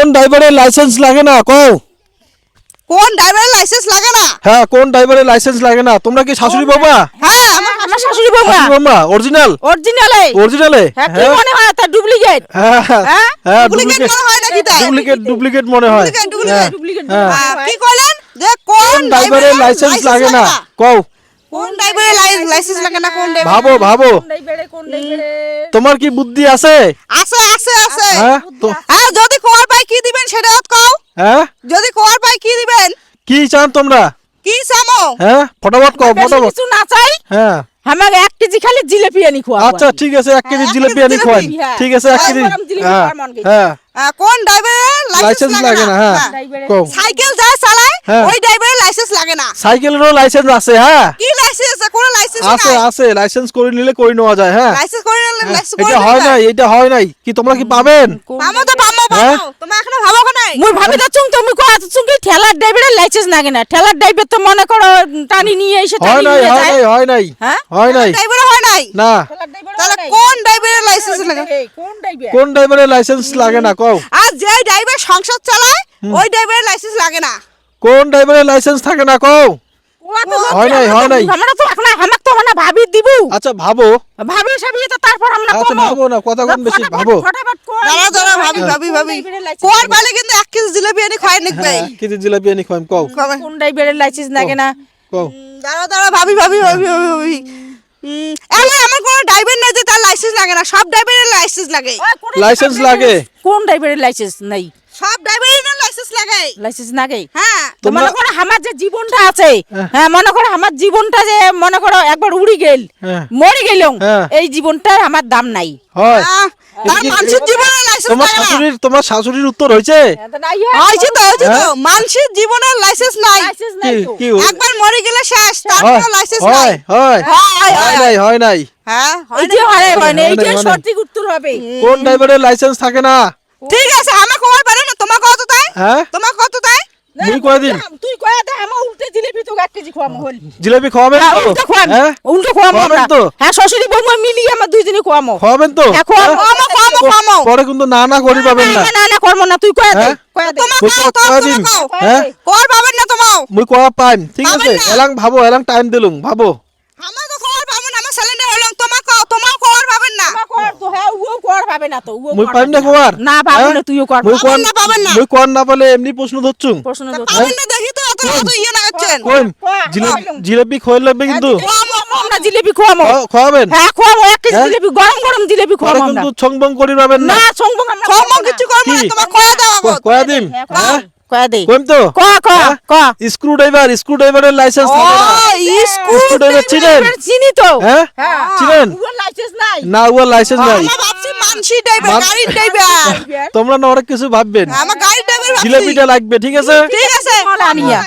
কোন ড্রাইভারের লাইসেন্স লাগে না কও? কোন ড্রাইভারের লাইসেন্স লাগে না? হ্যাঁ, কোন ড্রাইভারের লাইসেন্স লাগে না? তোমরা কি শাশুড়ি বাবা? হ্যাঁ আমার শাশুড়ি বৌমা। শাশুড়ি বাবা অরিজিনাল? অরিজিনালে। অরিজিনালে? হ্যাঁ কি মনে হয় তার ডুপ্লিকেট? হ্যাঁ হ্যাঁ হ্যাঁ, ডুপ্লিকেট মনে হয় নাকি তাই? ডুপ্লিকেট মনে হয়। ডুপ্লিকেট হ্যাঁ। কি কইলেন যে কোন কোন ড্রাইভারের লাইসেন্স লাগে না কও? কোন ড্রাইভারের লাইসেন্স লাগে না? কোন ড্রাইভার? ভাবো ভাবো, কোন ড্রাইভারে? তোমার কি বুদ্ধি আছে? আছে আছে আছে। হ্যাঁ তো হ্যাঁ যদি কোয়ার পাই কি দিবেন সেটা কও। হ্যাঁ, যদি কোয়ার পাই কি দিবেন? কি চান তোমরা? কি চামো? হ্যাঁ ফটাফট কও, ফটাফট। কিছু না চাই, হ্যাঁ আমাকে 1 কেজি খালি জিলাপি আনি খাওয়াবো। আচ্ছা ঠিক আছে, 1 কেজি জিলাপি আনি খাওয়ান। ঠিক আছে 1 কেজি। গরম জিলাপি হ্যাঁ খাওয়ার মন গেছে। হ্যাঁ, কোন ড্রাইভারের লাইসেন্স লাগে না। হ্যাঁ কও। সাইকেল যায় চালায় হ্যাঁ। ওই ড্রাইভারের লাইসেন্স লাগে না। সাইকেলেরও লাইসেন্স আছে। হ্যাঁ কি লাইসেন্স আছে? কোন লাইসেন্স আছে নাই? আছে, লাইসেন্স করে নিলে করে নেওয়া যায়। হ্যাঁ লাইসেন্স করে নিলে লাইসেন্স করে এটা হয় নাই, এটা হয় নাই। কি তোমরা কি পাবেন? পামো তো পামো হ্যাঁ? পামো। তুমি এখনো ভাবো কোন নাই? মুই ভাবি তো তুমি কো আছো কি ঠেলার ড্রাইভারের লাইসেন্স লাগে না? ঠেলার ড্রাইভার তো মনে করো টানি নিয়ে এসে হয় টানি নাই, নিয়ে হয় যায়। নাই, হয় নাই, হ্যাঁ? হয় নাই। ড্রাইভার হয় নাই? না, ঠেলার ড্রাইভার তাহলে কোন ড্রাইভারের লাইসেন্স লাগে? কোন ড্রাইভার? কোন ড্রাইভারের লাইসেন্স লাগে না কও? আর যে ড্রাইভার সংসার চালায় ওই ড্রাইভারের লাইসেন্স লাগে না। কোন ড্রাইভারের লাইসেন্স থাকে না কও? হয় নাই, হয় নাই। আমরা তো এখন আমাক তো না ভাবি দিবু। আচ্ছা ভাবো। ভাবি সাবি তো তারপর আমরা আচ্ছা কমো। ভাবো না, কথা কোন বেশি ভাবো। ফটাফট কর। দাঁড়া দাঁড়া ভাবি ভাবি ভাবি। কোয়ার পাইলে কিন্তু 1 কেজি জিলাপি এনে খাই নিকবে। হ্যাঁ, কেজি জিলাপি আনি খাওয়ান কও, কোন ড্রাইভারের লাইসেন্স লাগে না? কও। দাঁড়া দাঁড়া ভাবি ভাবি ভাবি ভাবি ভাবি। এমন আমার কোন ড্রাইভার নাই যে তার লাইসেন্স লাগে না। সব ড্রাইভারের লাইসেন্স লাগে। লাইসেন্স লাগে? কোন ড্রাইভারের লাইসেন্স নাই? সব ড্রাইভারের লাইসেন্স লাগে। লাইসেন্স নাগে? হ্যাঁ তো মনে করো আমার যে জীবনটা আছে, হ্যাঁ মনে করো আমার জীবনটা যে মনে করো একবার উড়ি গেল, হ্যাঁ। মরে গেলাম, হ্যাঁ। এই জীবনটার আমার দাম নাই। হয়। তার মানুষের জীবনের লাইসেন্স তোমার লাগে না। তোমার শাশুড়ির উত্তর হয়েছে? হয়েছে তো মানুষের জীবনের লাইসেন্স নাই। কি কি একবার মরে গেলে শেষ, তার হয়, কোনো লাইসেন্স নাই। হয় হয়, হয় নাই, হয় নাই। হ্যাঁ এই যে হয় না, এই যে হয় নাই। সঠিক উত্তর হবে। কোন ড্রাইভারের লাইসেন্স থাকে না? ঠিক আছে আমার খবর পারে না। তোমার কত তাই? হ্যাঁ তোমার কত তাই? মুই কয় দিন তুই কয়া দে আমার উল্টে জিলিপি তো 1 কেজি খাওয়ামো হল। জিলাপি খাওয়াবেন হ্যাঁ তো? উল্টো খাওয়াম, হ্যাঁ উল্টো খাওয়ামো খাওয়াবেন আমরা। তো? হ্যাঁ শ্বশুরি বৌমা মিলিয়ে আমরা দুইজনে খাওয়ামো। খাওয়াবেন তো? হ্যাঁ, খাওয়াবো। হ্যাঁ? খামো খামো। পরে কিন্তু না না করি পাবেন না। না করবো না, তুই কয়া দে, হ্যাঁ? কয়া দে। তোমার মুই খাও তো কয়া দিন। তোমার খাও। হ্যাঁ খবর পাবেন না তোমাও। মুই কয়া পাইম। ঠিক আছে, পাবেন না। এলাং ভাবো, এলাং টাইম দিলুম ভাবো। আমার তো খবর পাবেন না। আমার সিলিন্ডার হলো তোমার খাও, তোমার খবর পাবেন না। তোমার কর তো, হ্যাঁ ও কর পাবে না তো, ও মুই কর পাইম না পাবে খবর? না পাবো হ্যাঁ? না, তুইও কর মুই পাবে কোন না, পাবেন না। মুই কোন না পালে এমনি প্রশ্ন ধরছুম। প্রশ্ন তো পাবেন না দেখি তো এত এত ইয়ে না করছেন। কোন কোয়া, জিলাপি খোয়াল লাগবে কিন্তু। আমরা জিলিপি খাওয়ামো। খাওয়াবেন? হ্যাঁ খাওয়ামো 1 কেজি হ্যাঁ? জিলিপি, গরম গরম জিলিপি পরে খাওয়ামো আমরা। কিন্তু ছংবং করি পাবেন না। না সঙ্গম আমরা সব খাবো না। কিছু করব না। কি? তোমার কয়া দাও আগত। কয়া দিম। হ্যাঁ কয়া দে, কইম তো? ক ক হ্যাঁ? ক। স্ক্রু ড্রাইভারের লাইসেন্স ও থাকে না। স্কুল স্ক্রু ড্রাইভার চিনেন? চিনি তো। হ্যাঁ হ্যাঁ চিনেন? ওর লাইসেন্স নাই। না ওর লাইসেন্স নাই। আমার ভাবছি মানসি ড্রাইভার, গাড়ির ড্রাইভার। তোমরা না অনেক কিছু ভাববেন। আমার গাড়ির ড্রাইভার ভাবছি। জিলাপিটা লাগবে, ঠিক আছে? ঠিক আছে মাল আনিয়া।